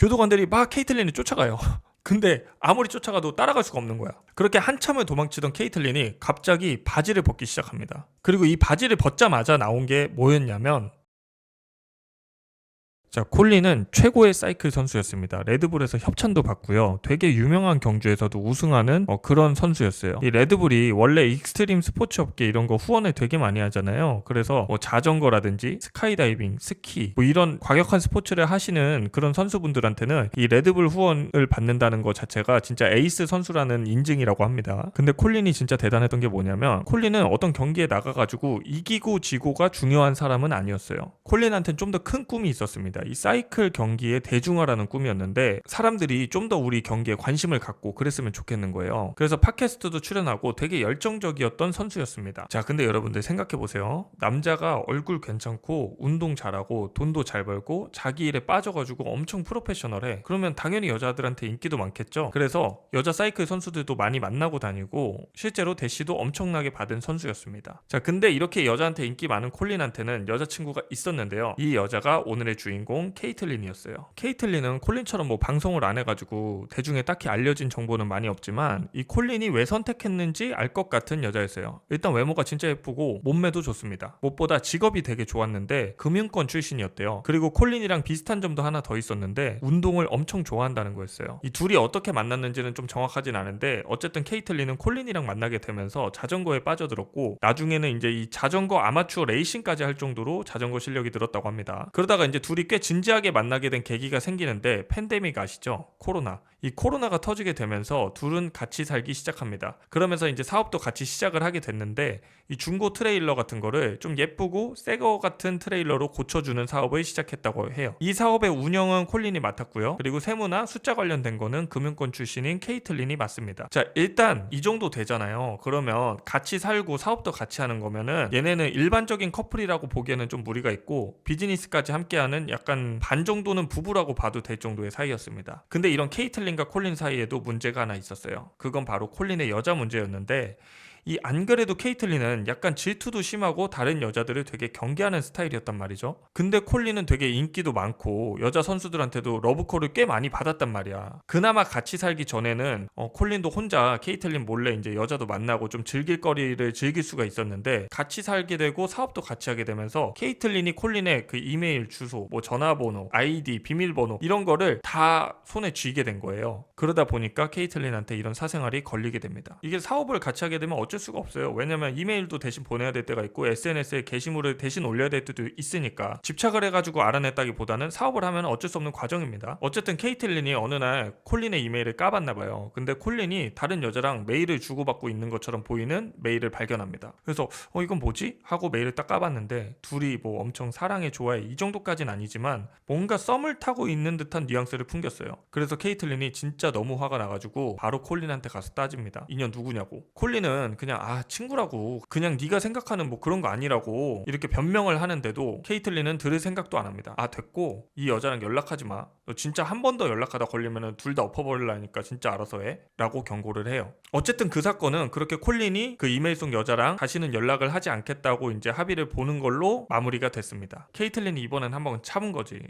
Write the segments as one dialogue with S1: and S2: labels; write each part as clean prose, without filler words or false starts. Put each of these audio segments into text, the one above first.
S1: 교도관들이 막 케이틀린을 쫓아가요. 근데 아무리 쫓아가도 따라갈 수가 없는 거야. 그렇게 한참을 도망치던 케이틀린이 갑자기 바지를 벗기 시작합니다. 그리고 이 바지를 벗자마자 나온 게 뭐였냐면, 자, 콜린은 최고의 사이클 선수였습니다. 레드불에서 협찬도 받고요. 되게 유명한 경주에서도 우승하는 그런 선수였어요. 이 레드불이 원래 익스트림 스포츠 업계 이런 거 후원을 되게 많이 하잖아요. 그래서 자전거라든지 스카이다이빙, 스키 이런 과격한 스포츠를 하시는 그런 선수분들한테는 이 레드불 후원을 받는다는 것 자체가 진짜 에이스 선수라는 인증이라고 합니다. 근데 콜린이 진짜 대단했던 게 뭐냐면, 콜린은 어떤 경기에 나가가지고 이기고 지고가 중요한 사람은 아니었어요. 콜린한테는 좀 더 큰 꿈이 있었습니다. 이 사이클 경기의 대중화라는 꿈이었는데, 사람들이 좀 더 우리 경기에 관심을 갖고 그랬으면 좋겠는 거예요. 그래서 팟캐스트도 출연하고 되게 열정적이었던 선수였습니다. 자, 근데 여러분들 생각해보세요. 남자가 얼굴 괜찮고 운동 잘하고 돈도 잘 벌고 자기 일에 빠져가지고 엄청 프로페셔널해. 그러면 당연히 여자들한테 인기도 많겠죠. 그래서 여자 사이클 선수들도 많이 만나고 다니고 실제로 대시도 엄청나게 받은 선수였습니다. 자, 근데 이렇게 여자한테 인기 많은 콜린한테는 여자친구가 있었는데요. 이 여자가 오늘의 주인공 케이틀린이었어요. 케이틀린은 콜린처럼 방송을 안 해가지고 대중에 딱히 알려진 정보는 많이 없지만, 이 콜린이 왜 선택했는지 알 것 같은 여자였어요. 일단 외모가 진짜 예쁘고 몸매도 좋습니다. 무엇보다 직업이 되게 좋았는데 금융권 출신이었대요. 그리고 콜린이랑 비슷한 점도 하나 더 있었는데, 운동을 엄청 좋아한다는 거였어요. 이 둘이 어떻게 만났는지는 좀 정확하진 않은데, 어쨌든 케이틀린은 콜린이랑 만나게 되면서 자전거에 빠져들었고, 나중에는 이제 이 자전거 아마추어 레이싱까지 할 정도로 자전거 실력이 늘었다고 합니다. 그러다가 이제 둘이 꽤 진지하게 만나게 된 계기가 생기는데, 팬데믹 아시죠? 코로나. 이 코로나가 터지게 되면서 둘은 같이 살기 시작합니다. 그러면서 이제 사업도 같이 시작을 하게 됐는데, 이 중고 트레일러 같은 거를 좀 예쁘고 새 거 같은 트레일러로 고쳐주는 사업을 시작했다고 해요. 이 사업의 운영은 콜린이 맡았고요. 그리고 세무나 숫자 관련된 거는 금융권 출신인 케이틀린이 맡습니다. 자, 일단 이 정도 되잖아요. 그러면 같이 살고 사업도 같이 하는 거면은 얘네는 일반적인 커플이라고 보기에는 좀 무리가 있고, 비즈니스까지 함께하는 약간 반 정도는 부부라고 봐도 될 정도의 사이였습니다. 근데 이런 케이틀린과 콜린 사이에도 문제가 하나 있었어요. 그건 바로 콜린의 여자 문제였는데, 이 안 그래도 케이틀린은 약간 질투도 심하고 다른 여자들을 되게 경계하는 스타일이었단 말이죠. 근데 콜린은 되게 인기도 많고 여자 선수들한테도 러브콜을 꽤 많이 받았단 말이야. 그나마 같이 살기 전에는 콜린도 혼자 케이틀린 몰래 이제 여자도 만나고 좀 즐길 거리를 즐길 수가 있었는데, 같이 살게 되고 사업도 같이 하게 되면서 케이틀린이 콜린의 그 이메일 주소, 전화번호, 아이디, 비밀번호 이런 거를 다 손에 쥐게 된 거예요. 그러다 보니까 케이틀린한테 이런 사생활이 걸리게 됩니다. 이게 사업을 같이 하게 되면 어쩔 수가 없어요. 왜냐면 이메일도 대신 보내야 될 때가 있고 SNS에 게시물을 대신 올려야 될 때도 있으니까 집착을 해가지고 알아냈다기보다는 사업을 하면 어쩔 수 없는 과정입니다. 어쨌든 케이틀린이 어느 날 콜린의 이메일을 까봤나 봐요. 근데 콜린이 다른 여자랑 메일을 주고받고 있는 것처럼 보이는 메일을 발견합니다. 그래서 이건 뭐지? 하고 메일을 딱 까봤는데, 둘이 엄청 사랑해 좋아해 이 정도까지는 아니지만 뭔가 썸을 타고 있는 듯한 뉘앙스를 풍겼어요. 그래서 케이틀린이 진짜 너무 화가 나가지고 바로 콜린한테 가서 따집니다. 인연 누구냐고. 콜린은 그냥 친구라고, 그냥 네가 생각하는 그런 거 아니라고 이렇게 변명을 하는데도 케이틀린은 들을 생각도 안 합니다. 됐고, 이 여자랑 연락하지 마. 너 진짜 한 번 더 연락하다 걸리면은 둘 다 엎어버리려니까 진짜 알아서 해 라고 경고를 해요. 어쨌든 그 사건은 그렇게 콜린이 그 이메일 속 여자랑 다시는 연락을 하지 않겠다고 이제 합의를 보는 걸로 마무리가 됐습니다. 케이틀린이 이번엔 한번 참은 거지.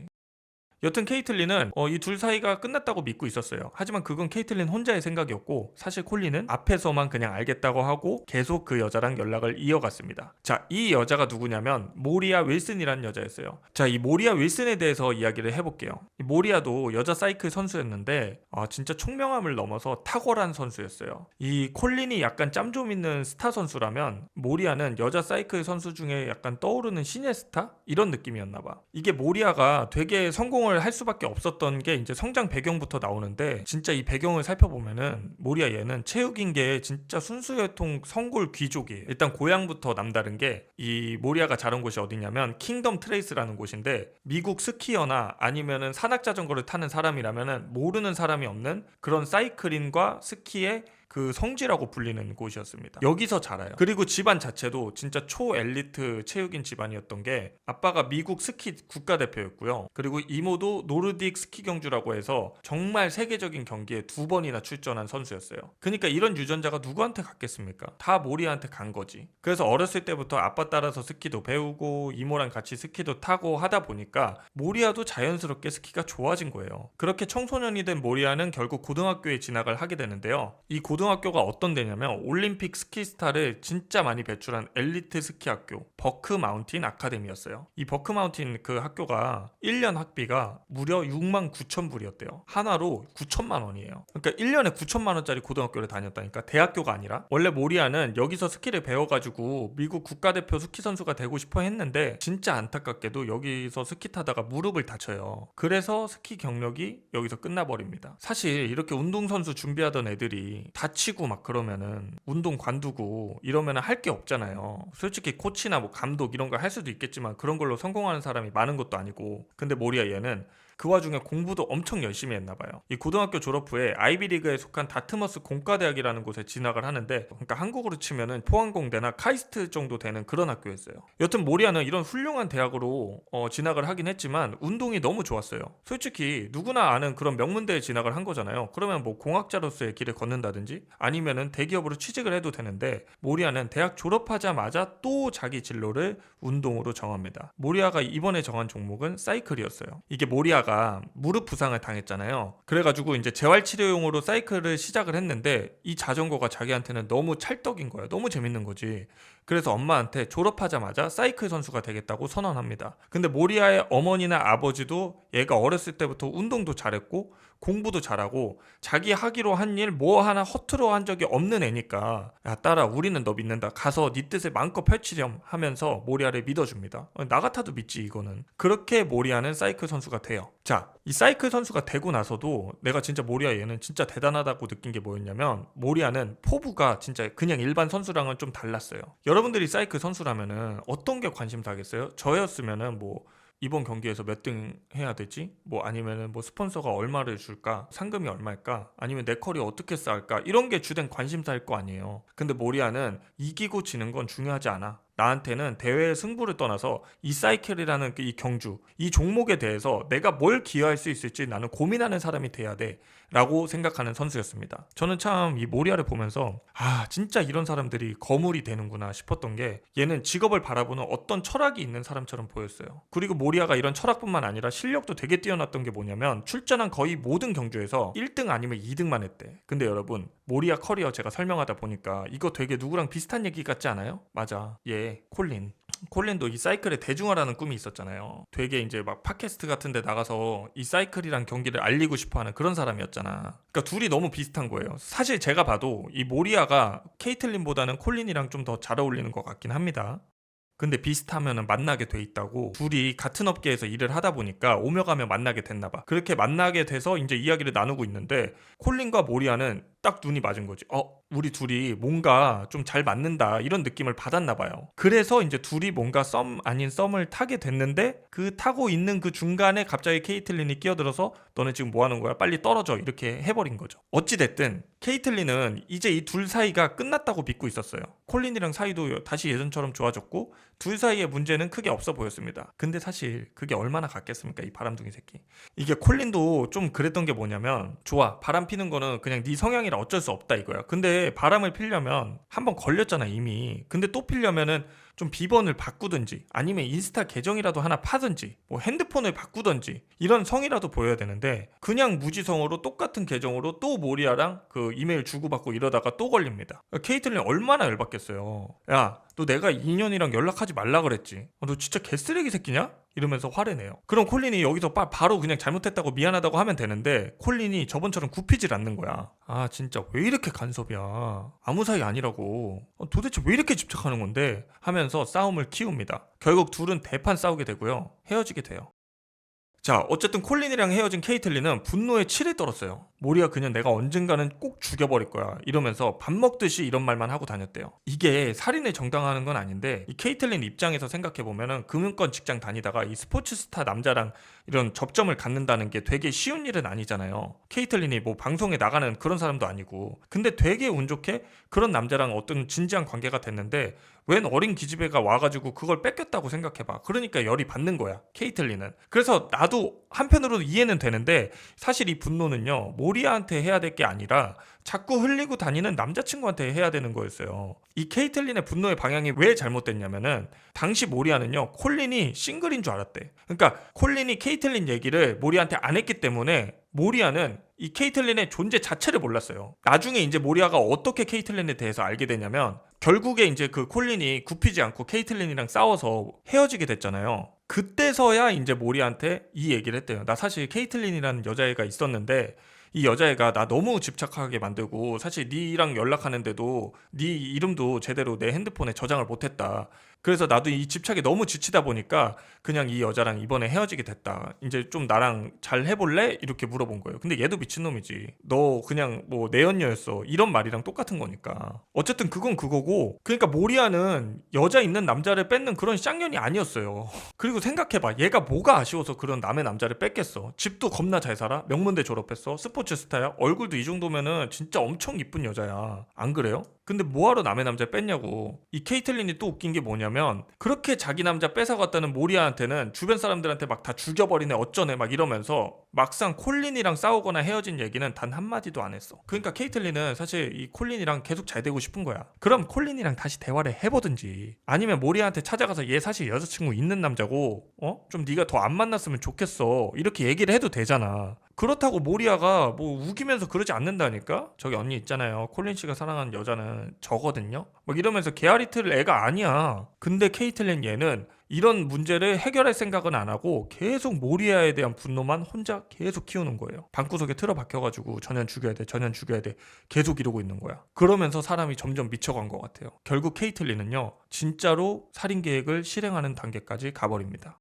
S1: 여튼 케이틀린은 이 둘 사이가 끝났다고 믿고 있었어요. 하지만 그건 케이틀린 혼자의 생각이었고, 사실 콜린은 앞에서만 그냥 알겠다고 하고 계속 그 여자랑 연락을 이어갔습니다. 자, 이 여자가 누구냐면 모리아 윌슨이라는 여자였어요. 자, 이 모리아 윌슨에 대해서 이야기를 해볼게요. 이 모리아도 여자 사이클 선수였는데 진짜 총명함을 넘어서 탁월한 선수였어요. 이 콜린이 약간 짬 좀 있는 스타 선수라면, 모리아는 여자 사이클 선수 중에 약간 떠오르는 신예 스타? 이런 느낌이었나 봐. 이게 모리아가 되게 성공을 할 수밖에 없었던 게 이제 성장 배경부터 나오는데, 진짜 이 배경을 살펴보면은 모리아 얘는 체육인계의 진짜 순수혈통 성골 귀족이에요. 일단 고향부터 남다른 게, 이 모리아가 자란 곳이 어디냐면 킹덤 트레이스라는 곳인데, 미국 스키어나 아니면은 산악 자전거를 타는 사람이라면은 모르는 사람이 없는 그런 사이클링과 스키의 그 성지라고 불리는 곳이었습니다. 여기서 자라요. 그리고 집안 자체도 진짜 초엘리트 체육인 집안이었던 게 아빠가 미국 스키 국가대표였고요. 그리고 이모도 노르딕 스키 경주라고 해서 정말 세계적인 경기에 2번이나 출전한 선수였어요. 그러니까 이런 유전자가 누구한테 갔겠습니까? 다 모리아한테 간 거지. 그래서 어렸을 때부터 아빠 따라서 스키도 배우고 이모랑 같이 스키도 타고 하다 보니까 모리아도 자연스럽게 스키가 좋아진 거예요. 그렇게 청소년이 된 모리아는 결국 고등학교에 진학을 하게 되는데요. 이 고등학교가 어떤 데냐면 올림픽 스키 스타를 진짜 많이 배출한 엘리트 스키 학교 버크 마운틴 아카데미였어요. 이 버크 마운틴 그 학교가 1년 학비가 무려 6만 9천 불이었대요. 하나로 9천만 원이에요. 그러니까 1년에 9천만 원짜리 고등학교를 다녔다니까. 대학교가 아니라. 원래 모리아는 여기서 스키를 배워가지고 미국 국가대표 스키 선수가 되고 싶어 했는데 진짜 안타깝게도 여기서 스키 타다가 무릎을 다쳐요. 그래서 스키 경력이 여기서 끝나버립니다. 사실 이렇게 운동선수 준비하던 애들이 다치고 막 그러면은 운동 관두고 이러면은 할 게 없잖아요. 솔직히 코치나 뭐 감독 이런 거 할 수도 있겠지만 그런 걸로 성공하는 사람이 많은 것도 아니고. 근데 모리아 얘는 그 와중에 공부도 엄청 열심히 했나봐요. 이 고등학교 졸업 후에 아이비리그에 속한 다트머스 공과대학이라는 곳에 진학을 하는데, 그러니까 한국으로 치면은 포항공대나 카이스트 정도 되는 그런 학교였어요. 여튼 모리아는 이런 훌륭한 대학으로 진학을 하긴 했지만 운동이 너무 좋았어요. 솔직히 누구나 아는 그런 명문대에 진학을 한 거잖아요. 그러면 뭐 공학자로서의 길을 걷는다든지 아니면은 대기업으로 취직을 해도 되는데, 모리아는 대학 졸업하자마자 또 자기 진로를 운동으로 정합니다. 모리아가 이번에 정한 종목은 사이클이었어요. 이게 모리아가 무릎 부상을 당했잖아요. 그래가지고 이제 재활치료용으로 사이클을 시작을 했는데 이 자전거가 자기한테는 너무 찰떡인 거예요. 너무 재밌는 거지. 그래서 엄마한테 졸업하자마자 사이클 선수가 되겠다고 선언합니다. 근데 모리아의 어머니나 아버지도 얘가 어렸을 때부터 운동도 잘했고 공부도 잘하고 자기 하기로 한 일 뭐 하나 허투루 한 적이 없는 애니까, 야 딸아 우리는 너 믿는다, 가서 네 뜻을 마음껏 펼치렴 하면서 모리아를 믿어줍니다. 나 같아도 믿지 이거는. 그렇게 모리아는 사이클 선수가 돼요. 자, 이 사이클 선수가 되고 나서도 내가 진짜 모리아 얘는 진짜 대단하다고 느낀 게 뭐였냐면, 모리아는 포부가 진짜 그냥 일반 선수랑은 좀 달랐어요. 여러분들이 사이클 선수라면은 어떤 게 관심사겠어요? 저였으면은 뭐 이번 경기에서 몇 등 해야 되지? 뭐 아니면은 뭐 스폰서가 얼마를 줄까? 상금이 얼마일까? 아니면 내 커리어 어떻게 쌓을까? 이런 게 주된 관심사일 거 아니에요. 근데 모리아는 이기고 지는 건 중요하지 않아. 나한테는 대회의 승부를 떠나서 이 사이클이라는 이 경주, 이 종목에 대해서 내가 뭘 기여할 수 있을지 나는 고민하는 사람이 돼야 돼 라고 생각하는 선수였습니다. 저는 참 이 모리아를 보면서 진짜 이런 사람들이 거물이 되는구나 싶었던 게, 얘는 직업을 바라보는 어떤 철학이 있는 사람처럼 보였어요. 그리고 모리아가 이런 철학뿐만 아니라 실력도 되게 뛰어났던 게 뭐냐면, 출전한 거의 모든 경주에서 1등 아니면 2등만 했대. 근데 여러분, 모리아 커리어 제가 설명하다 보니까 이거 되게 누구랑 비슷한 얘기 같지 않아요? 맞아, 얘 콜린도 이 사이클의 대중화라는 꿈이 있었잖아요. 되게 이제 막 팟캐스트 같은 데 나가서 이 사이클이란 경기를 알리고 싶어하는 그런 사람이었잖아. 그러니까 둘이 너무 비슷한 거예요. 사실 제가 봐도 이 모리아가 케이틀린보다는 콜린이랑 좀 더 잘 어울리는 것 같긴 합니다. 근데 비슷하면은 만나게 돼 있다고, 둘이 같은 업계에서 일을 하다 보니까 오며 가며 만나게 됐나 봐. 그렇게 만나게 돼서 이제 이야기를 나누고 있는데, 콜린과 모리아는 딱 눈이 맞은 거지. 우리 둘이 뭔가 좀 잘 맞는다 이런 느낌을 받았나 봐요. 그래서 이제 둘이 뭔가 썸 아닌 썸을 타게 됐는데, 그 타고 있는 그 중간에 갑자기 케이틀린이 끼어들어서 너네 지금 뭐 하는 거야? 빨리 떨어져, 이렇게 해버린 거죠. 어찌됐든 케이틀린은 이제 이 둘 사이가 끝났다고 믿고 있었어요. 콜린이랑 사이도 다시 예전처럼 좋아졌고 둘 사이의 문제는 크게 없어 보였습니다. 근데 사실 그게 얼마나 같겠습니까, 이 바람둥이 새끼. 이게 콜린도 좀 그랬던 게 뭐냐면, 좋아, 바람 피는 거는 그냥 네 성향이라 어쩔 수 없다 이거야. 근데 바람을 피려면 한번 걸렸잖아 이미. 근데 또 피려면은 좀 비번을 바꾸든지 아니면 인스타 계정이라도 하나 파든지 뭐 핸드폰을 바꾸든지 이런 성이라도 보여야 되는데, 그냥 무지성으로 똑같은 계정으로 또 모리아랑 그 이메일 주고받고 이러다가 또 걸립니다. 케이틀린 얼마나 열받겠어요. 야, 너 내가 2년이랑 연락하지 말라 그랬지. 너 진짜 개쓰레기 새끼냐? 이러면서 화를 내요. 그럼 콜린이 여기서 바로 그냥 잘못했다고 미안하다고 하면 되는데, 콜린이 저번처럼 굽히질 않는 거야. 진짜 왜 이렇게 간섭이야. 아무 사이 아니라고. 도대체 왜 이렇게 집착하는 건데 하면서 싸움을 키웁니다. 결국 둘은 대판 싸우게 되고요. 헤어지게 돼요. 자, 어쨌든 콜린이랑 헤어진 케이틀린은 분노에 치를 떨었어요. 모리아 그냥 내가 언젠가는 꼭 죽여버릴 거야 이러면서 밥 먹듯이 이런 말만 하고 다녔대요. 이게 살인을 정당화하는 건 아닌데 이 케이틀린 입장에서 생각해보면은 금융권 직장 다니다가 이 스포츠 스타 남자랑 이런 접점을 갖는다는 게 되게 쉬운 일은 아니잖아요. 케이틀린이 뭐 방송에 나가는 그런 사람도 아니고. 근데 되게 운 좋게 그런 남자랑 어떤 진지한 관계가 됐는데 웬 어린 기집애가 와가지고 그걸 뺏겼다고 생각해봐. 그러니까 열이 받는 거야, 케이틀린은. 그래서 나도 한편으로 이해는 되는데 사실 이 분노는요, 모리아한테 해야 될 게 아니라 자꾸 흘리고 다니는 남자친구한테 해야 되는 거였어요. 이 케이틀린의 분노의 방향이 왜 잘못됐냐면은 당시 모리아는요, 콜린이 싱글인 줄 알았대. 그러니까 콜린이 케이틀린 얘기를 모리아한테 안 했기 때문에 모리아는 이 케이틀린의 존재 자체를 몰랐어요. 나중에 이제 모리아가 어떻게 케이틀린에 대해서 알게 되냐면 결국에 이제 그 콜린이 굽히지 않고 케이틀린이랑 싸워서 헤어지게 됐잖아요. 그때서야 이제 모리아한테 이 얘기를 했대요. 나 사실 케이틀린이라는 여자애가 있었는데 이 여자애가 나 너무 집착하게 만들고 사실 니랑 연락하는데도 니 이름도 제대로 내 핸드폰에 저장을 못했다. 그래서 나도 이 집착에 너무 지치다 보니까 그냥 이 여자랑 이번에 헤어지게 됐다. 이제 좀 나랑 잘 해볼래? 이렇게 물어본 거예요. 근데 얘도 미친놈이지. 너 그냥 뭐 내연녀였어. 이런 말이랑 똑같은 거니까. 어쨌든 그건 그거고. 그러니까 모리아는 여자 있는 남자를 뺏는 그런 쌍년이 아니었어요. 그리고 생각해봐. 얘가 뭐가 아쉬워서 그런 남의 남자를 뺏겠어. 집도 겁나 잘 살아. 명문대 졸업했어. 스포츠 스타야. 얼굴도 이 정도면은 진짜 엄청 이쁜 여자야. 안 그래요? 근데 뭐하러 남의 남자 뺐냐고. 이 케이틀린이 또 웃긴 게 뭐냐면 그렇게 자기 남자 뺏어갔다는 모리아한테는 주변 사람들한테 막 다 죽여버리네 어쩌네 막 이러면서 막상 콜린이랑 싸우거나 헤어진 얘기는 단 한마디도 안 했어. 그러니까 케이틀린은 사실 이 콜린이랑 계속 잘 되고 싶은 거야. 그럼 콜린이랑 다시 대화를 해보든지 아니면 모리아한테 찾아가서 얘 사실 여자친구 있는 남자고 좀 네가 더 안 만났으면 좋겠어 이렇게 얘기를 해도 되잖아. 그렇다고 모리아가 뭐 우기면서 그러지 않는다니까? 저기 언니 있잖아요. 콜린 씨가 사랑하는 여자는 저거든요? 막 이러면서 개아리 틀 애가 아니야. 근데 케이틀린 얘는 이런 문제를 해결할 생각은 안 하고 계속 모리아에 대한 분노만 혼자 계속 키우는 거예요. 방구석에 틀어박혀가지고 전현 죽여야 돼, 전현 죽여야 돼 계속 이러고 있는 거야. 그러면서 사람이 점점 미쳐간 것 같아요. 결국 케이틀린은요, 진짜로 살인 계획을 실행하는 단계까지 가버립니다.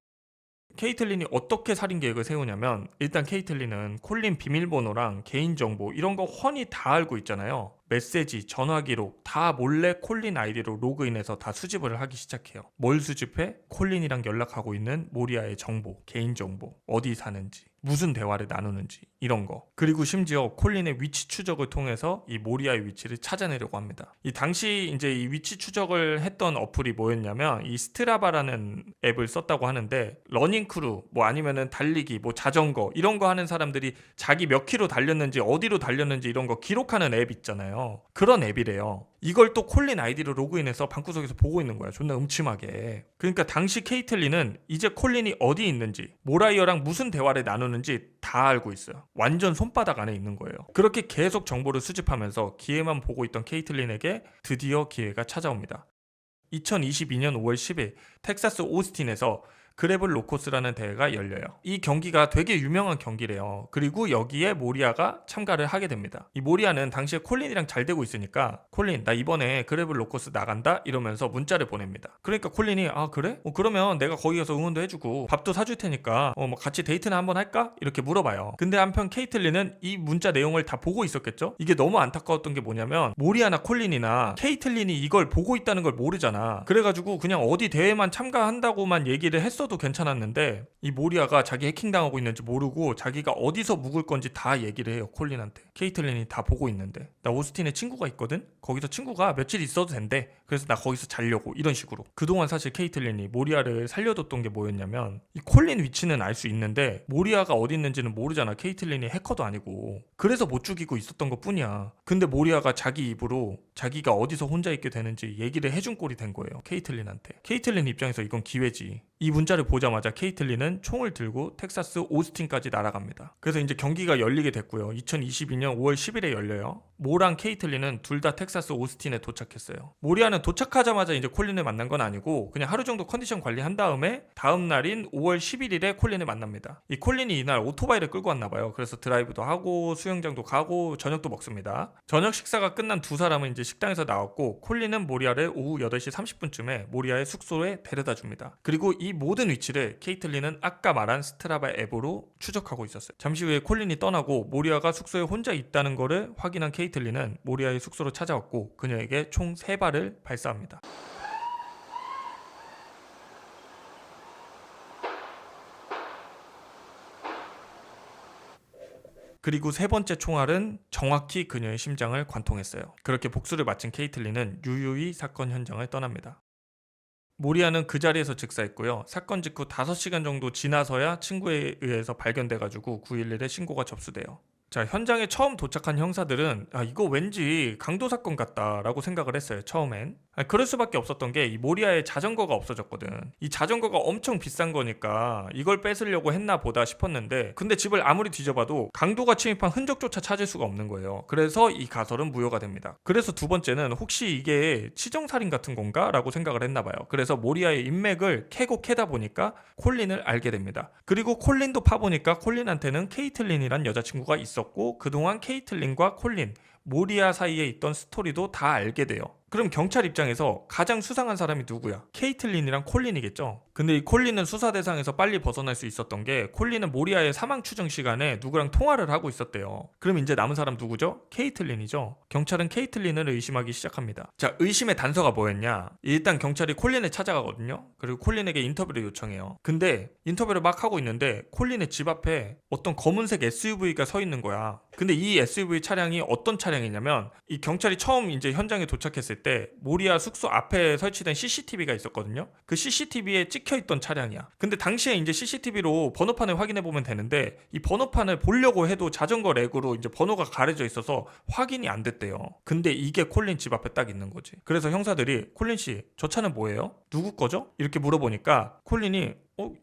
S1: 케이틀린이 어떻게 살인 계획을 세우냐면 일단 케이틀린은 콜린 비밀번호랑 개인정보 이런 거 훤히 다 알고 있잖아요. 메시지, 전화 기록 다 몰래 콜린 아이디로 로그인해서 다 수집을 하기 시작해요. 뭘 수집해? 콜린이랑 연락하고 있는 모리아의 정보, 개인정보, 어디 사는지, 무슨 대화를 나누는지 이런 거. 그리고 심지어 콜린의 위치 추적을 통해서 이 모리아의 위치를 찾아내려고 합니다. 이 당시 이제 이 위치 추적을 했던 어플이 뭐였냐면 이 스트라바라는 앱을 썼다고 하는데 러닝 크루 뭐 아니면은 달리기 뭐 자전거 이런 거 하는 사람들이 자기 몇 킬로 달렸는지 어디로 달렸는지 이런 거 기록하는 앱 있잖아요. 그런 앱이래요. 이걸 또 콜린 아이디로 로그인해서 방구석에서 보고 있는 거야. 존나 음침하게. 그러니까 당시 케이틀린은 이제 콜린이 어디 있는지 모라이어랑 무슨 대화를 나누는지 다 알고 있어요. 완전 손바닥 안에 있는 거예요. 그렇게 계속 정보를 수집하면서 기회만 보고 있던 케이틀린에게 드디어 기회가 찾아옵니다. 2022년 5월 10일 텍사스 오스틴에서 그래블 로코스라는 대회가 열려요. 이 경기가 되게 유명한 경기래요. 그리고 여기에 모리아가 참가를 하게 됩니다. 이 모리아는 당시에 콜린이랑 잘 되고 있으니까 콜린 나 이번에 그래블 로코스 나간다 이러면서 문자를 보냅니다. 그러니까 콜린이 아 그래? 그러면 내가 거기 가서 응원도 해주고 밥도 사줄 테니까 뭐 같이 데이트나 한번 할까? 이렇게 물어봐요. 근데 한편 케이틀린은 이 문자 내용을 다 보고 있었겠죠? 이게 너무 안타까웠던 게 뭐냐면 모리아나 콜린이나 케이틀린이 이걸 보고 있다는 걸 모르잖아. 그래가지고 그냥 어디 대회만 참가한다고만 얘기를 했어도 괜찮았는데 이 모리아가 자기 해킹당하고 있는지 모르고 자기가 어디서 묵을 건지 다 얘기를 해요. 콜린한테. 케이틀린이 다 보고 있는데 나 오스틴에 친구가 있거든? 거기서 친구가 며칠 있어도 된대. 그래서 나 거기서 자려고 이런 식으로. 그동안 사실 케이틀린이 모리아를 살려뒀던 게 뭐였냐면 이 콜린 위치는 알 수 있는데 모리아가 어디 있는지는 모르잖아. 케이틀린이 해커도 아니고. 그래서 못 죽이고 있었던 것 뿐이야. 근데 모리아가 자기 입으로 자기가 어디서 혼자 있게 되는지 얘기를 해준 꼴이 된 거예요. 케이틀린한테. 케이틀린 입장에서 이건 기회지. 이 문자를 보자마자 케이틀린은 총을 들고 텍사스 오스틴까지 날아갑니다. 그래서 이제 경기가 열리게 됐고요. 2022년 5월 10일에 열려요. 모랑 케이틀린은 둘 다 텍사스 오스틴에 도착했어요. 모리아는 모리아는 도착하자마자 이제 콜린을 만난 건 아니고 그냥 하루 정도 컨디션 관리한 다음에 다음 날인 5월 11일에 콜린을 만납니다. 이 콜린이 이날 오토바이를 끌고 왔나 봐요. 그래서 드라이브도 하고 수영장도 가고 저녁도 먹습니다. 저녁 식사가 끝난 두 사람은 이제 식당에서 나왔고 콜린은 모리아를 오후 8시 30분쯤에 모리아의 숙소에 데려다 줍니다. 그리고 이 모든 위치를 케이틀린은 아까 말한 스트라바 앱으로 추적하고 있었어요. 잠시 후에 콜린이 떠나고 모리아가 숙소에 혼자 있다는 거를 확인한 케이틀린은 모리아의 숙소로 찾아왔고 그녀에게 총 3발을 발사합니다. 그리고 세 번째 총알은 정확히 그녀의 심장을 관통했어요. 그렇게 복수를 마친 케이틀린은 유유히 사건 현장을 떠납니다. 모리아는 그 자리에서 즉사했고요. 사건 직후 5시간 정도 지나서야 친구에 의해서 발견돼가지고 911에 신고가 접수돼요. 자, 현장에 처음 도착한 형사들은 이거 왠지 강도 사건 같다라고 생각을 했어요. 처음엔. 그럴 수밖에 없었던 게 이 모리아의 자전거가 없어졌거든. 이 자전거가 엄청 비싼 거니까 이걸 뺏으려고 했나 보다 싶었는데 근데 집을 아무리 뒤져봐도 강도가 침입한 흔적조차 찾을 수가 없는 거예요. 그래서 이 가설은 무효가 됩니다. 그래서 두 번째는 혹시 이게 치정살인 같은 건가? 라고 생각을 했나 봐요. 그래서 모리아의 인맥을 캐고 캐다 보니까 콜린을 알게 됩니다. 그리고 콜린도 파보니까 콜린한테는 케이틀린이란 여자친구가 있었고 그동안 케이틀린과 콜린, 모리아 사이에 있던 스토리도 다 알게 돼요. 그럼 경찰 입장에서 가장 수상한 사람이 누구야? 케이틀린이랑 콜린이겠죠? 근데 이 콜린은 수사 대상에서 빨리 벗어날 수 있었던 게 콜린은 모리아의 사망 추정 시간에 누구랑 통화를 하고 있었대요. 그럼 이제 남은 사람 누구죠? 케이틀린이죠. 경찰은 케이틀린을 의심하기 시작합니다. 자, 의심의 단서가 뭐였냐? 일단 경찰이 콜린을 찾아가거든요. 그리고 콜린에게 인터뷰를 요청해요. 근데 인터뷰를 막 하고 있는데 콜린의 집 앞에 어떤 검은색 SUV가 서 있는 거야. 근데 이 SUV 차량이 어떤 차량이냐면 이 경찰이 처음 이제 현장에 도착했을 때 모리아 숙소 앞에 설치된 CCTV가 있었거든요. 그 CCTV에 찍혀있던 차량이야. 근데 당시에 이제 CCTV로 번호판을 확인해 보면 되는데 이 번호판을 보려고 해도 자전거 렉으로 이제 번호가 가려져 있어서 확인이 안 됐대요. 근데 이게 콜린 집 앞에 딱 있는 거지. 그래서 형사들이 콜린 씨, 저 차는 뭐예요? 누구 거죠? 이렇게 물어보니까 콜린이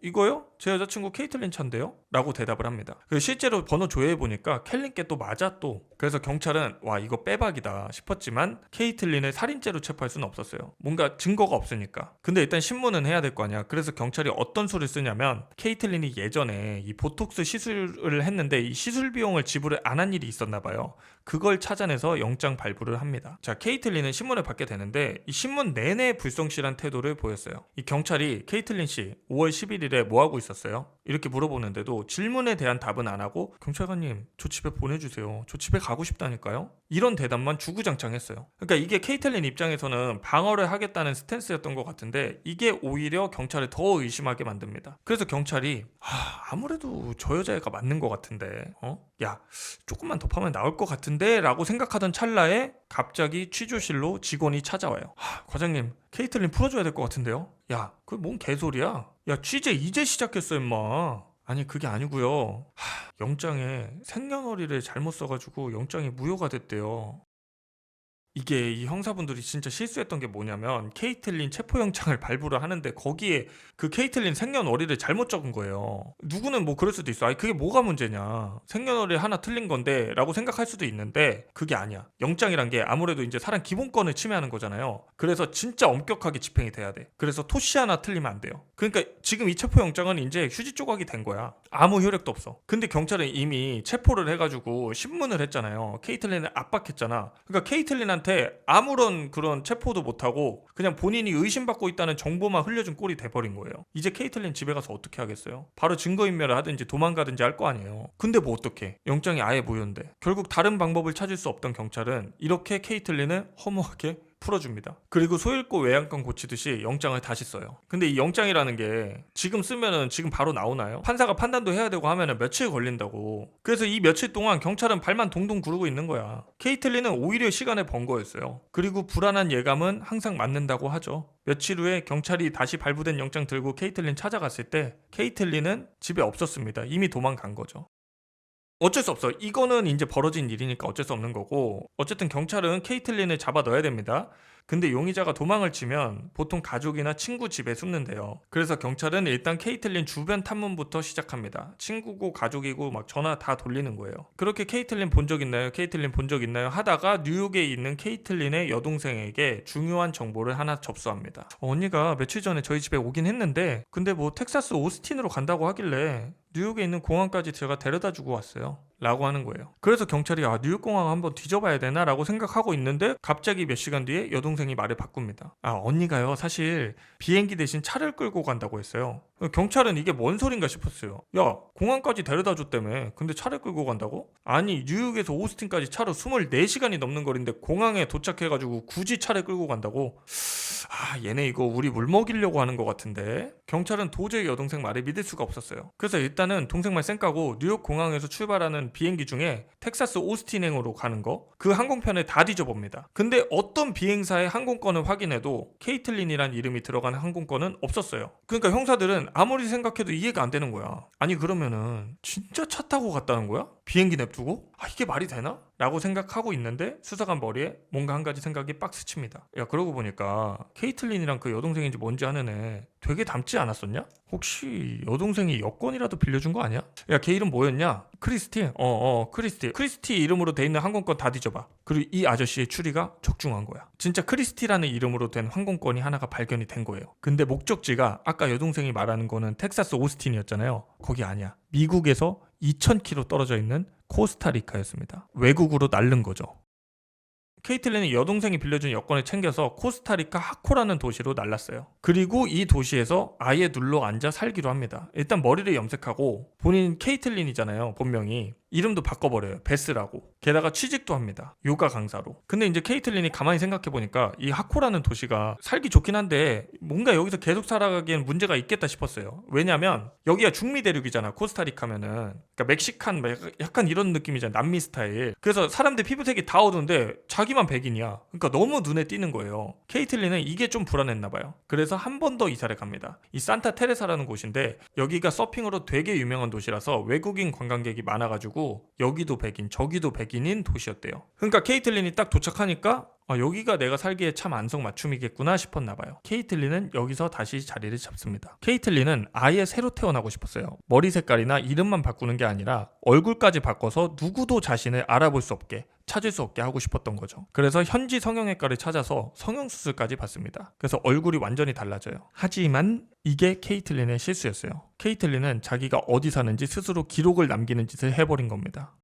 S1: 이거요? 제 여자친구 케이틀린 차인데요? 라고 대답을 합니다. 그리고 실제로 번호 조회해보니까 켈린께 또 맞아 또. 그래서 경찰은 와 이거 빼박이다 싶었지만 케이틀린을 살인죄로 체포할 수는 없었어요. 뭔가 증거가 없으니까. 근데 일단 신문은 해야 될 거 아니야. 그래서 경찰이 어떤 수를 쓰냐면 케이틀린이 예전에 이 보톡스 시술을 했는데 이 시술 비용을 지불을 안 한 일이 있었나 봐요. 그걸 찾아내서 영장 발부를 합니다. 자, 케이틀린은 신문을 받게 되는데 이 신문 내내 불성실한 태도를 보였어요. 이 경찰이 케이틀린 씨 5월 11일에 뭐 하고 있었어요? 이렇게 물어보는데도 질문에 대한 답은 안 하고 경찰관님 저 집에 보내주세요. 저 집에 가고 싶다니까요? 이런 대답만 주구장창했어요. 그러니까 이게 케이틀린 입장에서는 방어를 하겠다는 스탠스였던 것 같은데 이게 오히려 경찰을 더 의심하게 만듭니다. 그래서 경찰이 아무래도 저 여자애가 맞는 것 같은데 야 조금만 더 파면 나올 것 같은데 라고 생각하던 찰나에 갑자기 취조실로 직원이 찾아와요. 과장님 케이틀린 풀어줘야 될 것 같은데요? 야 그게 뭔 개소리야? 야 취재 이제 시작했어 임마. 아니 그게 아니고요. 영장에 생년월일을 잘못 써가지고 영장이 무효가 됐대요. 이게 이 형사분들이 진짜 실수했던 게 뭐냐면 케이틀린 체포영장을 발부를 하는데 거기에 그 케이틀린 생년월일을 잘못 적은 거예요. 누구는 뭐 그럴 수도 있어. 그게 뭐가 문제냐. 생년월일 하나 틀린 건데 라고 생각할 수도 있는데 그게 아니야. 영장이란 게 아무래도 이제 사람 기본권을 침해하는 거잖아요. 그래서 진짜 엄격하게 집행이 돼야 돼. 그래서 토시 하나 틀리면 안 돼요. 그러니까 지금 이 체포영장은 이제 휴지 조각이 된 거야. 아무 효력도 없어. 근데 경찰은 이미 체포를 해가지고 신문을 했잖아요. 케이틀린을 압박했잖아. 그러니까 케이틀린한테 아무런 그런 체포도 못하고 그냥 본인이 의심받고 있다는 정보만 흘려준 꼴이 돼버린 거예요. 이제 케이틀린 집에 가서 어떻게 하겠어요? 바로 증거인멸을 하든지 도망가든지 할 거 아니에요. 근데 뭐 어떡해. 영장이 아예 무효인데. 결국 다른 방법을 찾을 수 없던 경찰은 이렇게 케이틀린을 허무하게 풀어줍니다. 그리고 소잃고 외양간 고치듯이 영장을 다시 써요. 근데 이 영장이라는 게 지금 쓰면은 지금 바로 나오나요? 판사가 판단도 해야 되고 하면은 며칠 걸린다고. 그래서 이 며칠 동안 경찰은 발만 동동 구르고 있는 거야. 케이틀린은 오히려 시간을 번 거였어요. 그리고 불안한 예감은 항상 맞는다고 하죠. 며칠 후에 경찰이 다시 발부된 영장 들고 케이틀린 찾아갔을 때 케이틀린은 집에 없었습니다. 이미 도망간 거죠. 어쩔 수 없어. 이거는 이제 벌어진 일이니까 어쩔 수 없는 거고 어쨌든 경찰은 케이틀린을 잡아 넣어야 됩니다. 근데 용의자가 도망을 치면 보통 가족이나 친구 집에 숨는데요. 그래서 경찰은 일단 케이틀린 주변 탐문부터 시작합니다. 친구고 가족이고 막 전화 다 돌리는 거예요. 그렇게 케이틀린 본 적 있나요? 케이틀린 본 적 있나요? 하다가 뉴욕에 있는 케이틀린의 여동생에게 중요한 정보를 하나 접수합니다. 언니가 며칠 전에 저희 집에 오긴 했는데 근데 뭐 텍사스 오스틴으로 간다고 하길래 뉴욕에 있는 공항까지 제가 데려다 주고 왔어요 라고 하는 거예요. 그래서 경찰이 뉴욕 공항 한번 뒤져봐야 되나 라고 생각하고 있는데 갑자기 몇 시간 뒤에 여동생이 말을 바꿉니다. 언니가요 사실 비행기 대신 차를 끌고 간다고 했어요. 경찰은 이게 뭔 소린가 싶었어요. 야 공항까지 데려다 줬다며 근데 차를 끌고 간다고? 아니 뉴욕에서 오스틴까지 차로 24시간이 넘는 거리인데 공항에 도착해가지고 굳이 차를 끌고 간다고? 얘네 이거 우리 물먹이려고 하는 것 같은데. 경찰은 도저히 여동생 말을 믿을 수가 없었어요. 그래서 일단은 동생 말 쌩까고 뉴욕 공항에서 출발하는 비행기 중에 텍사스 오스틴행으로 가는 거 그 항공편을 다 뒤져봅니다. 근데 어떤 비행사의 항공권을 확인해도 케이틀린이란 이름이 들어가는 항공권은 없었어요. 그러니까 형사들은 아무리 생각해도 이해가 안 되는 거야. 아니 그러면은 진짜 차 타고 갔다는 거야? 비행기 냅두고? 이게 말이 되나? 라고 생각하고 있는데 수사관 머리에 뭔가 한 가지 생각이 빡 스칩니다. 야 그러고 보니까 케이틀린이랑 그 여동생인지 뭔지 아는 애 되게 닮지 않았었냐? 혹시 여동생이 여권이라도 빌려준 거 아니야? 야 걔 이름 뭐였냐? 크리스티? 크리스티 이름으로 돼 있는 항공권 다 뒤져봐. 그리고 이 아저씨의 추리가 적중한 거야. 진짜 크리스티라는 이름으로 된 항공권이 하나가 발견이 된 거예요. 근데 목적지가 아까 여동생이 말하는 거는 텍사스 오스틴이었잖아요. 거기 아니야. 미국에서 2000km 떨어져 있는 코스타리카였습니다. 외국으로 날른 거죠. 케이틀린은 여동생이 빌려준 여권을 챙겨서 코스타리카 하코라는 도시로 날랐어요. 그리고 이 도시에서 아예 눌러 앉아 살기로 합니다. 일단 머리를 염색하고 본인 케이틀린이잖아요. 본명이. 이름도 바꿔버려요. 베스라고. 게다가 취직도 합니다. 요가 강사로. 근데 이제 케이틀린이 가만히 생각해보니까 이 하코라는 도시가 살기 좋긴 한데 뭔가 여기서 계속 살아가기엔 문제가 있겠다 싶었어요. 왜냐면 여기가 중미 대륙이잖아. 코스타리카면은. 그러니까 멕시칸 약간 이런 느낌이잖아. 남미 스타일. 그래서 사람들 피부색이 다 어두운데 자기만 백인이야. 그러니까 너무 눈에 띄는 거예요. 케이틀린은 이게 좀 불안했나 봐요. 그래서 한 번 더 이사를 갑니다. 이 산타 테레사라는 곳인데 여기가 서핑으로 되게 유명한 도시라서 외국인 관광객이 많아가지고 여기도 백인 저기도 백인인 도시였대요. 그러니까 케이틀린이 딱 도착하니까 여기가 내가 살기에 참 안성맞춤이겠구나 싶었나 봐요. 케이틀린은 여기서 다시 자리를 잡습니다. 케이틀린은 아예 새로 태어나고 싶었어요. 머리 색깔이나 이름만 바꾸는 게 아니라 얼굴까지 바꿔서 누구도 자신을 알아볼 수 없게 찾을 수 없게 하고 싶었던 거죠. 그래서 현지 성형외과를 찾아서 성형수술까지 받습니다. 그래서 얼굴이 완전히 달라져요. 하지만 이게 케이틀린의 실수였어요. 케이틀린은 자기가 어디 사는지 스스로 기록을 남기는 짓을 해버린 겁니다.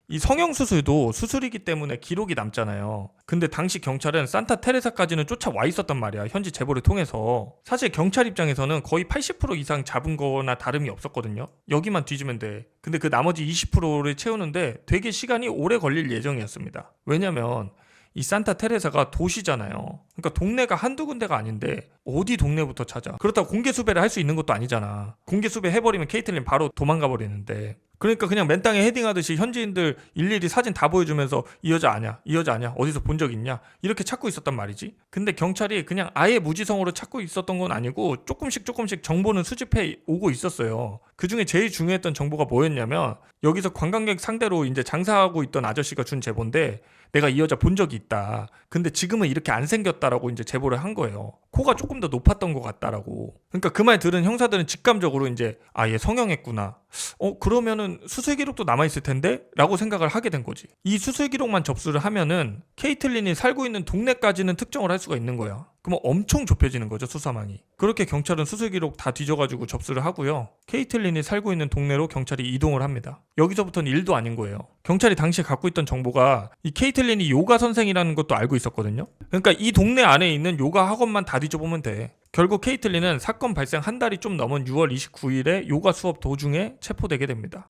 S1: 이 성형수술도 수술이기 때문에 기록이 남잖아요. 근데 당시 경찰은 산타 테레사까지는 쫓아와 있었단 말이야. 현지 제보를 통해서. 사실 경찰 입장에서는 거의 80% 이상 잡은 거나 다름이 없었거든요. 여기만 뒤지면 돼. 근데 그 나머지 20%를 채우는데 되게 시간이 오래 걸릴 예정이었습니다. 왜냐면 이 산타 테레사가 도시잖아요. 그러니까 동네가 한두 군데가 아닌데 어디 동네부터 찾아. 그렇다고 공개 수배를 할 수 있는 것도 아니잖아. 공개 수배 해버리면 케이틀린 바로 도망가 버리는데. 그러니까 그냥 맨땅에 헤딩하듯이 현지인들 일일이 사진 다 보여주면서 이 여자 아냐 이 여자 아냐 어디서 본 적 있냐 이렇게 찾고 있었단 말이지. 근데 경찰이 그냥 아예 무지성으로 찾고 있었던 건 아니고 조금씩 정보는 수집해 오고 있었어요. 그중에 제일 중요했던 정보가 뭐였냐면 여기서 관광객 상대로 이제 장사하고 있던 아저씨가 준 제보인데 내가 이 여자 본 적이 있다. 근데 지금은 이렇게 안 생겼다라고 이제 제보를 한 거예요. 코가 조금 더 높았던 것 같다라고. 그러니까 그 말 들은 형사들은 직감적으로 이제 얘 성형했구나. 그러면은 수술 기록도 남아있을 텐데? 라고 생각을 하게 된 거지. 이 수술 기록만 접수를 하면은 케이틀린이 살고 있는 동네까지는 특정을 할 수가 있는 거야. 그러면 엄청 좁혀지는 거죠, 수사망이. 그렇게 경찰은 수술 기록 다 뒤져가지고 접수를 하고요. 케이틀린이 살고 있는 동네로 경찰이 이동을 합니다. 여기서부터는 일도 아닌 거예요. 경찰이 당시에 갖고 있던 정보가 이 케이틀린이 요가 선생이라는 것도 알고 있었거든요. 그러니까 이 동네 안에 있는 요가 학원만 다 뒤져보면 돼. 결국 케이틀린은 사건 발생 한 달이 좀 넘은 6월 29일에 요가 수업 도중에 체포되게 됩니다.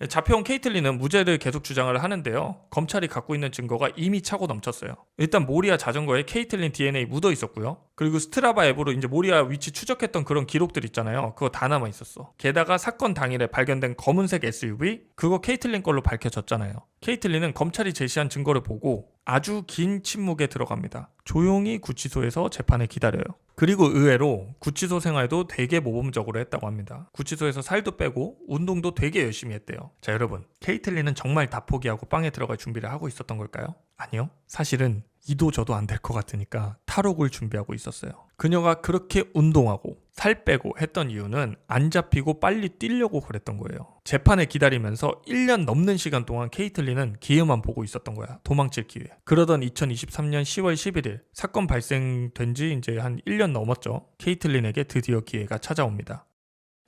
S1: 잡혀온 케이틀린은 무죄를 계속 주장을 하는데요. 검찰이 갖고 있는 증거가 이미 차고 넘쳤어요. 일단 모리아 자전거에 케이틀린 DNA 묻어 있었고요. 그리고 스트라바 앱으로 이제 모리아 위치 추적했던 그런 기록들 있잖아요. 그거 다 남아 있었어. 게다가 사건 당일에 발견된 검은색 SUV 그거 케이틀린 걸로 밝혀졌잖아요. 케이틀린은 검찰이 제시한 증거를 보고 아주 긴 침묵에 들어갑니다. 조용히 구치소에서 재판을 기다려요. 그리고 의외로 구치소 생활도 되게 모범적으로 했다고 합니다. 구치소에서 살도 빼고 운동도 되게 열심히 했대요. 자 여러분, 케이틀린은 정말 다 포기하고 빵에 들어갈 준비를 하고 있었던 걸까요? 아니요. 사실은 이도 저도 안 될 것 같으니까 탈옥을 준비하고 있었어요. 그녀가 그렇게 운동하고 살 빼고 했던 이유는 안 잡히고 빨리 뛰려고 그랬던 거예요. 재판을 기다리면서 1년 넘는 시간 동안 케이틀린은 기회만 보고 있었던 거야. 도망칠 기회. 그러던 2023년 10월 11일 사건 발생된 지 이제 한 1년 넘었죠. 케이틀린에게 드디어 기회가 찾아옵니다.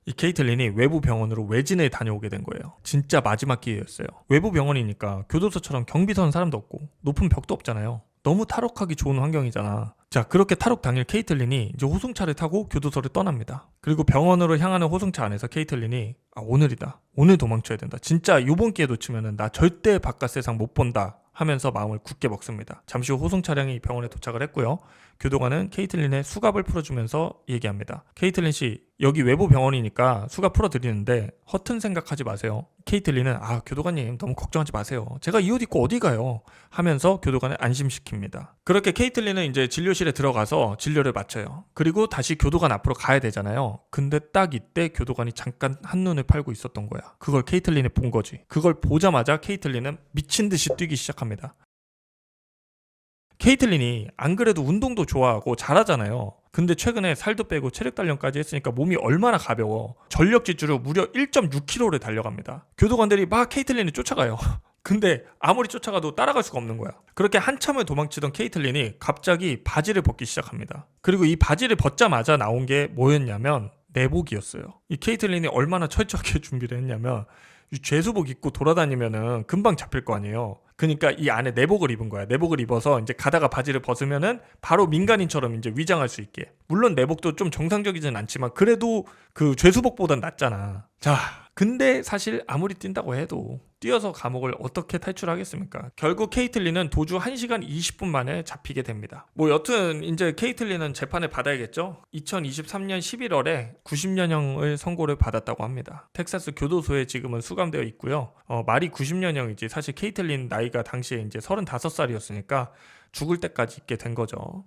S1: 이 케이틀린이 외부 병원으로 외진에 다녀오게 된 거예요. 진짜 마지막 기회였어요. 외부 병원이니까 교도소처럼 경비 서는 사람도 없고 높은 벽도 없잖아요. 너무 탈옥하기 좋은 환경이잖아. 자, 그렇게 탈옥 당일 케이틀린이 이제 호송차를 타고 교도소를 떠납니다. 그리고 병원으로 향하는 호송차 안에서 케이틀린이 오늘이다. 오늘 도망쳐야 된다. 진짜 이번 기회 놓치면은 나 절대 바깥 세상 못 본다. 하면서 마음을 굳게 먹습니다. 잠시 후 호송 차량이 병원에 도착을 했고요. 교도관은 케이틀린의 수갑을 풀어주면서 얘기합니다. 케이틀린 씨, 여기 외부 병원이니까 수갑 풀어드리는데 허튼 생각하지 마세요. 케이틀린은 교도관님 너무 걱정하지 마세요. 제가 이 옷 입고 어디 가요? 하면서 교도관을 안심시킵니다. 그렇게 케이틀린은 이제 진료실에 들어가서 진료를 마쳐요. 그리고 다시 교도관 앞으로 가야 되잖아요. 근데 딱 이때 교도관이 잠깐 한눈을 팔고 있었던 거야. 그걸 케이틀린이 본 거지. 그걸 보자마자 케이틀린은 미친 듯이 뛰기 시작합니다. 케이틀린이 안 그래도 운동도 좋아하고 잘하잖아요. 근데 최근에 살도 빼고 체력 단련까지 했으니까 몸이 얼마나 가벼워. 전력 질주로 무려 1.6km를 달려갑니다. 교도관들이 막 케이틀린을 쫓아가요. 근데 아무리 쫓아가도 따라갈 수가 없는 거야. 그렇게 한참을 도망치던 케이틀린이 갑자기 바지를 벗기 시작합니다. 그리고 이 바지를 벗자마자 나온 게 뭐였냐면 내복이었어요. 이 케이틀린이 얼마나 철저하게 준비를 했냐면 이 죄수복 입고 돌아다니면은 금방 잡힐 거 아니에요. 그러니까 이 안에 내복을 입은 거야. 내복을 입어서 이제 가다가 바지를 벗으면은 바로 민간인처럼 이제 위장할 수 있게. 물론 내복도 좀 정상적이진 않지만 그래도 그 죄수복보단 낫잖아. 자, 근데 사실 아무리 뛴다고 해도 뛰어서 감옥을 어떻게 탈출하겠습니까? 결국 케이틀린은 도주 1시간 20분 만에 잡히게 됩니다. 뭐 여튼 이제 케이틀린은 재판을 받아야겠죠? 2023년 11월에 90년형을 선고를 받았다고 합니다. 텍사스 교도소에 지금은 수감되어 있고요. 말이 90년형이지 사실 케이틀린 나이가 당시에 이제 35살이었으니까 죽을 때까지 있게 된 거죠.